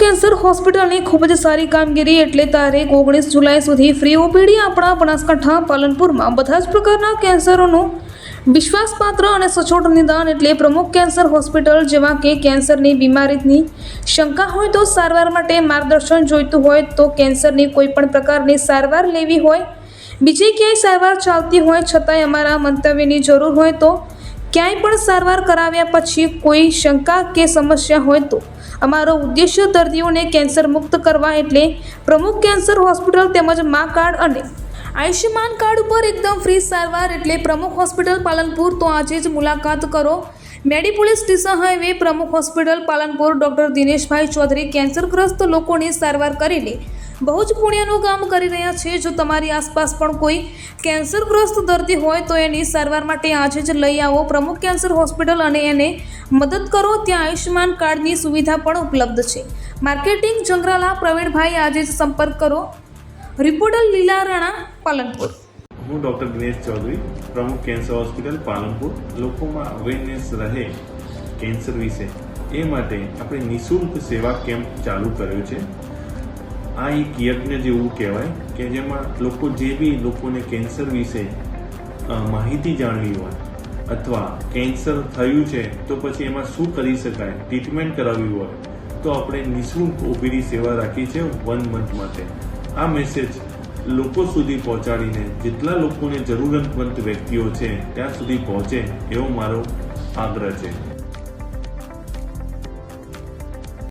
Cancer હોસ્પિટલની ખૂબ જ સારી કામગીરી એટલે તારીખ 19 જુલાઈ સુધી ફ્રી ઓપીડી આપણા બનાસકાંઠા પાલનપુરમાં બધા જ પ્રકારના કેન્સરોનું વિશ્વાસપાત્ર અને સચોટ નિદાન એટલે પ્રમુખ કેન્સર હોસ્પિટલ। જેવા કે કેન્સરની બીમારીની શંકા હોય તો સારવાર માટે માર્ગદર્શન જોઈતું હોય તો કેન્સરની કોઈ પણ પ્રકારની સારવાર લેવી હોય બીજી ક્યાંય સારવાર ચાલતી હોય છતાંય અમારા મંતવ્યની જરૂર હોય તો ક્યાંય પણ સારવાર કરાવ્યા પછી કોઈ શંકા કે સમસ્યા હોય તો અમારો ઉદ્દેશ્ય દર્દીઓને કેન્સર મુક્ત કરવા એટલે પ્રમુખ કેન્સર હોસ્પિટલ તેમજ મા કાર્ડ અને આયુષ્યમાન કાર્ડ ઉપર એકદમ ફ્રી સારવાર એટલે પ્રમુખ હોસ્પિટલ પાલનપુર। તો આજે જ મુલાકાત કરો મેડીપોલીસ ડીસા હાઈવે પ્રમુખ હોસ્પિટલ પાલનપુર। ડૉક્ટર દિનેશભાઈ ચૌધરી કેન્સરગ્રસ્ત લોકોની સારવાર કરીને બહુ જ પુણ્યનું કામ કરી રહ્યા છે। જો તમારી આસપાસ પણ કોઈ કેન્સરગ્રસ્ત દર્દી હોય તો એની સારવાર માટે આજે જ લઈ આવો પ્રમુખ કેન્સર હોસ્પિટલ અને એને મદદ કરો। ત્યાં આયુષ્યમાન કાર્ડની સુવિધા પણ ઉપલબ્ધ છે। માર્કેટિંગ જંગરાલા પ્રવીણભાઈ આજે જ સંપર્ક કરો। રિપોર્ટર લીલા રાણા પાલનપુર। હું ડૉક્ટર દિનેશ ચૌધરી પ્રમુખ કેન્સર હોસ્પિટલ પાલનપુર। લોકોમાં અવેરનેસ રહે કેન્સર વિશે એ માટે આપણે નિઃશુલ્ક સેવા કેમ્પ ચાલુ કર્યો છે। આ એક યજ્ઞ જેવું કહેવાય કે જેમાં લોકોને કેન્સર વિશે માહિતી જાણવી હોય અથવા કેન્સર થયું છે તો પછી એમાં શું કરી શકાય, ટ્રીટમેન્ટ કરાવવી હોય તો આપણે નિઃશુલ્ક ઓપીડી સેવા રાખી છે 1 મંથ માટે। આ મેસેજ લોકો સુધી પહોંચાડીને જેટલા લોકોને જરૂરતમંદ વ્યક્તિઓ છે ત્યાં સુધી પહોંચે એવો મારો આગ્રહ છે।